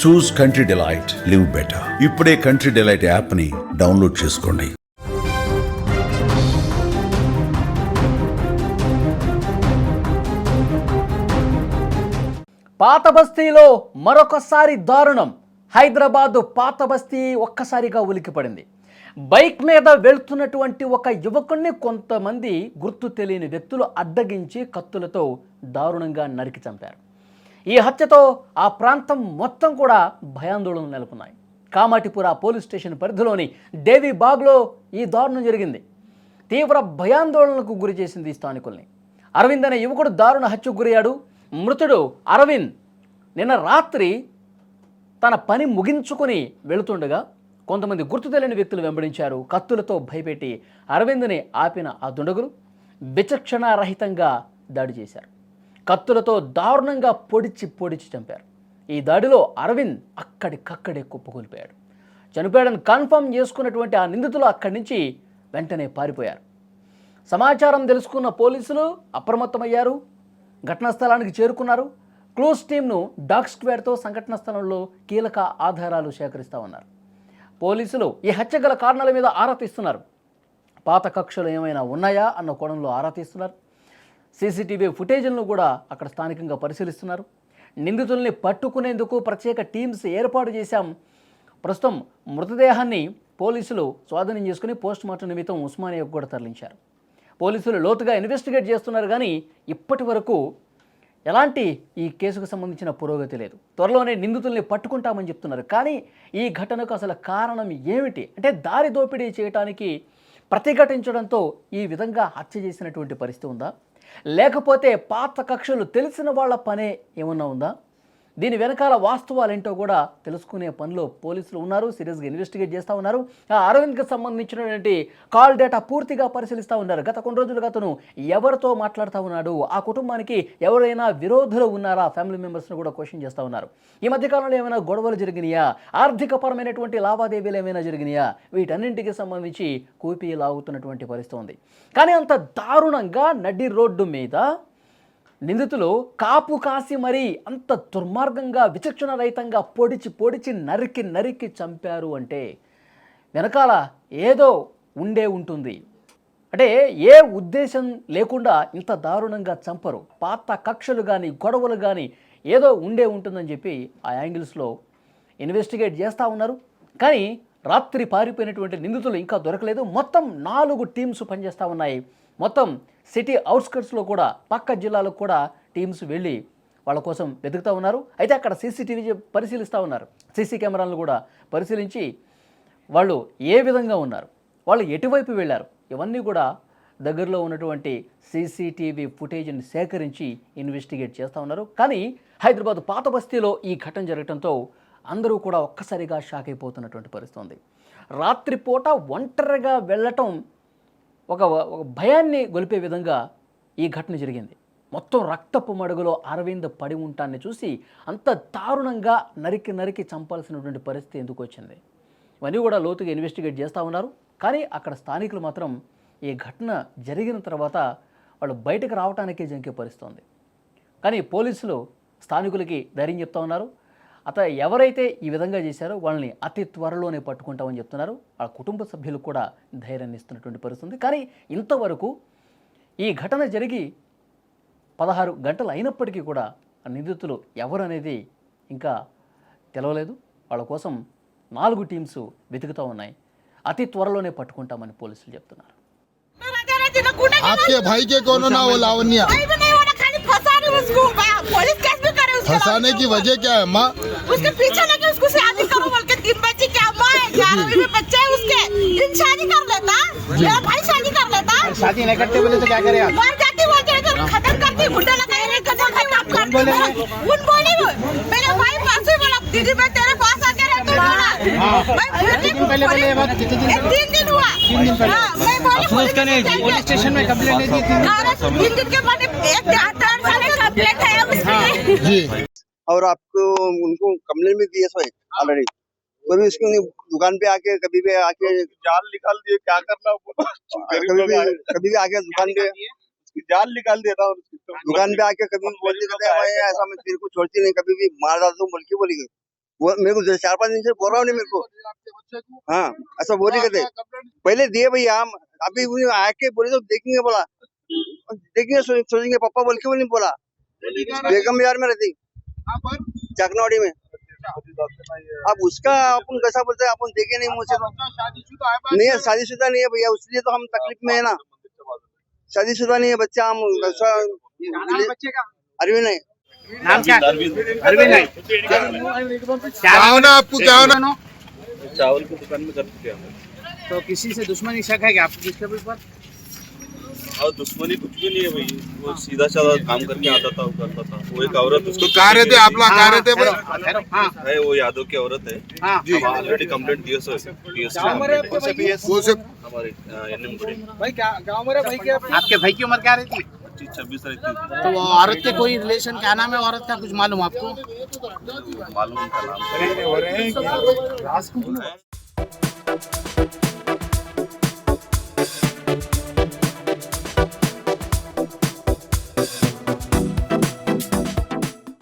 చూస్ country delight, live better. ఇప్పుడే country delight app ని download చేసుకోండి. పాత బస్తీలో మరొకసారి దారుణం. హైదరాబాద్ పాత బస్తీ ఒక్కసారిగా ఉలికిపడింది. బైక్ మీద వెళ్తున్నటువంటి ఒక యువకుణ్ణి కొంతమంది గుర్తు తెలియని వ్యక్తులు అడ్డగించి కత్తులతో దారుణంగా నరికి చంపారు. ఈ హత్యతో ఆ ప్రాంతం మొత్తం కూడా భయాందోళనలు నెలకొన్నాయి. కామాటిపుర పోలీస్ స్టేషన్ పరిధిలోని దేవీబాగ్లో ఈ దారుణం జరిగింది. తీవ్ర భయాందోళనకు గురి చేసింది స్థానికుల్ని. అరవింద్ అనే యువకుడు దారుణ హత్యకు గురయ్యాడు. మృతుడు అరవింద్ నిన్న రాత్రి తన పని ముగించుకొని వెళుతుండగా కొంతమంది గుర్తు తెలియని వ్యక్తులు వెంబడించారు. కత్తులతో భయపెట్టి అరవింద్ని ఆపిన ఆ దుండగులు విచక్షణారహితంగా దాడి చేశారు. కత్తులతో దారుణంగా పొడిచి చంపారు. ఈ దాడిలో అరవింద్ అక్కడికక్కడే కుప్పకూలిపోయాడు. చనిపోయాడని కన్ఫర్మ్ చేసుకున్నటువంటి ఆ నిందితులు అక్కడి నుంచి వెంటనే పారిపోయారు. సమాచారం తెలుసుకున్న పోలీసులు అప్రమత్తమయ్యారు. ఘటనా స్థలానికి చేరుకున్నారు. క్లోజ్ టీంను డాగ్ స్క్వాడ్తో సంఘటన స్థలంలో కీలక ఆధారాలు సేకరిస్తూ ఉన్నారు. పోలీసులు ఈ హత్య గల కారణాల మీద ఆరా తీస్తున్నారు. పాత కక్షలు ఏమైనా ఉన్నాయా అన్న కోణంలో ఆరా తీస్తున్నారు. సీసీటీవీ ఫుటేజ్లను కూడా అక్కడ స్థానికంగా పరిశీలిస్తున్నారు. నిందితుల్ని పట్టుకునేందుకు ప్రత్యేక టీమ్స్ ఏర్పాటు చేశాం. ప్రస్తుతం మృతదేహాన్ని పోలీసులు స్వాధీనం చేసుకుని పోస్ట్ మార్టం నిమిత్తం ఉస్మానియాకు కూడా తరలించారు. పోలీసులు లోతుగా ఇన్వెస్టిగేట్ చేస్తున్నారు, కానీ ఇప్పటి వరకు ఎలాంటి ఈ కేసుకు సంబంధించిన పురోగతి లేదు. త్వరలోనే నిందితుల్ని పట్టుకుంటామని చెప్తున్నారు. కానీ ఈ ఘటనకు అసలు కారణం ఏమిటి అంటే దారి దోపిడీ చేయడానికి ప్రతిఘటించడంతో ఈ విధంగా హత్య చేసినటువంటి పరిస్థితి ఉందా, లేకపోతే పాత కక్షలు తెలిసిన వాళ్ళ పనే ఏమన్నా ఉందా? దీని వెనకాల వాస్తవాలేంటో కూడా తెలుసుకునే పనిలో పోలీసులు ఉన్నారు. సీరియస్గా ఇన్వెస్టిగేట్ చేస్తూ ఉన్నారు. ఆ అరవింద్కి సంబంధించినటువంటి కాల్ డేటా పూర్తిగా పరిశీలిస్తూ ఉన్నారు. గత కొన్ని రోజులుగా అతను ఎవరితో మాట్లాడుతూ ఉన్నాడు, ఆ కుటుంబానికి ఎవరైనా విరోధులు ఉన్నారా, ఫ్యామిలీ మెంబర్స్ను కూడా క్వశ్చన్ చేస్తూ ఉన్నారు. ఈ మధ్యకాలంలో ఏమైనా గొడవలు జరిగినాయా, ఆర్థికపరమైనటువంటి లావాదేవీలు ఏమైనా జరిగినాయా, వీటన్నింటికి సంబంధించి కూపీ లాగుతున్నటువంటి పరిస్థితి ఉంది. కానీ అంత దారుణంగా నడి రోడ్డు మీద నిందితులు కాపు కాసి మరీ అంత దుర్మార్గంగా విచక్షణ రహితంగా పొడిచి నరికి చంపారు అంటే వెనకాల ఏదో ఉంటుంది. అంటే ఏ ఉద్దేశం లేకుండా ఇంత దారుణంగా చంపరు. పాత కక్షలు కానీ గొడవలు కానీ ఏదో ఉంటుందని చెప్పి ఆ యాంగిల్స్లో ఇన్వెస్టిగేట్ చేస్తూ ఉన్నారు. కానీ రాత్రి పారిపోయినటువంటి నిందితులు ఇంకా దొరకలేదు. మొత్తం 4 టీమ్స్ పనిచేస్తూ ఉన్నాయి. మొత్తం సిటీ అవుట్స్కట్స్లో కూడా పక్క జిల్లాలకు కూడా టీమ్స్ వెళ్ళి వాళ్ళ కోసం వెతుకుతూ ఉన్నారు. అయితే అక్కడ సీసీటీవీ పరిశీలిస్తూ ఉన్నారు. సీసీ కెమెరాలను కూడా పరిశీలించి వాళ్ళు ఏ విధంగా ఉన్నారు, వాళ్ళు ఎటువైపు వెళ్ళారు, ఇవన్నీ కూడా దగ్గరలో ఉన్నటువంటి సీసీటీవీ ఫుటేజ్ని సేకరించి ఇన్వెస్టిగేట్ చేస్తూ ఉన్నారు. కానీ హైదరాబాద్ పాత బస్తీలో ఈ ఘటన జరగడంతో అందరూ కూడా ఒక్కసారిగా షాక్ అయిపోతున్నటువంటి పరిస్థితి ఉంది. రాత్రిపూట ఒంటరిగా వెళ్ళటం ఒక భయాన్ని గొలిపే విధంగా ఈ ఘటన జరిగింది. మొత్తం రక్తపు మడుగులో అరవింద్ పడి ఉంటాన్ని చూసి అంత దారుణంగా నరికి చంపాల్సినటువంటి పరిస్థితి ఎందుకు వచ్చింది, ఇవన్నీ కూడా లోతుగా ఇన్వెస్టిగేట్ చేస్తూ ఉన్నారు. కానీ అక్కడ స్థానికులు మాత్రం ఈ ఘటన జరిగిన తర్వాత వాళ్ళు బయటకు రావడానికే జంకే పరిస్థితుంది. కానీ పోలీసులు స్థానికులకి ధైర్యం చెప్తా ఉన్నారు. ఎవరైతే ఈ విధంగా చేశారో వాళ్ళని అతి త్వరలోనే పట్టుకుంటామని చెప్తున్నారు. ఆ కుటుంబ సభ్యులు కూడా ధైర్యాన్ని ఇస్తున్నటువంటి పరిస్థితి. కానీ ఇంతవరకు ఈ ఘటన జరిగి 16 గంటలు అయినప్పటికీ కూడా ఆ నిందితులు ఎవరు అనేది ఇంకా తెలవలేదు. వాళ్ళ కోసం 4 టీమ్స్ వెతుకుతూ ఉన్నాయి. అతి త్వరలోనే పట్టుకుంటామని పోలీసులు చెప్తున్నారు. फंसाने की वजह क्या है माँ? उसके पीछे लगे उसको शादी करो बोल के 3 बच्चे क्या माँ है 11वीं में बच्चे है उसके दिन शादी कर लेता मेरा भाई शादी कर लेता शादी नहीं करते बोले तो क्या करे आप? मर जाती बोलते तो खत्म करती गुंडा लगाए खत्म कर उन बोले मेरा भाई परसों बोला दीदी मैं तेरे पास आके रहता हूँ पहले बोले 3 दिन हुआ मैं बोली पुलिस स्टेशन में कंप्लेंट नहीं दी थी 3 दिन के बाद एक 8 साल कंप्लेंट है जी और आपको उनको कंप्लेंट भी दी है सोए ऑलरेडी। कभी उसको दुकान पे आके कभी भी आके जाल निकाल दिए क्या करना कभी भी आके दुकान पे जाल निकाल देता हूँ दुकान पे आके कभी बोलती रहते हैं ऐसा मैं तेरे को छोड़ती नहीं कभी भी मार डालता हूँ बोल के बोली गई। मेरे को 4-5 दिन से बोल रहा हूँ नहीं मेरे को। हाँ ऐसा बोल रही कहते पहले दिए भैया हम अभी उन्हें आके बोले तो देखेंगे बोला देखेंगे सोचेंगे पापा बोल के नहीं बोला। बेगम बाजार में रहती चकनौड़ी में। अब उसका अपन कैसा बोलते हैं अपन देखे नहीं मुझसे तो नहीं है शादीशुदा नहीं है भैया उसलिए तो हम तकलीफ में है ना। शादीशुदा नहीं है बच्चा हम अरविंद है। नाम क्या? अरविंद है। क्या होना आपको क्या होना? चावल की दुकान में कर चुके हैं। तो किसी से दुश्मनी शक है क्या आपको किसके ऊपर? और दुश्मनी कुछ भी नहीं है भाई, वो सीधा साधा काम करके आता था, वो करता था। वो एक औरत उसको कहाँ रहते आप लोग? कहाँ रहते भाई? है, वो यादव की औरत है। हाँ जी। ऑलरेडी कंप्लेंट दिया सो हमारे भाई क्या गाँव में भाई क्या आपके भाई की उम्र क्या रहती है? 25-26 रहती है। तो वो औरत के कोई रिलेशन क्या नाम है औरत का कुछ मालूम आपको? मालूम उनका नाम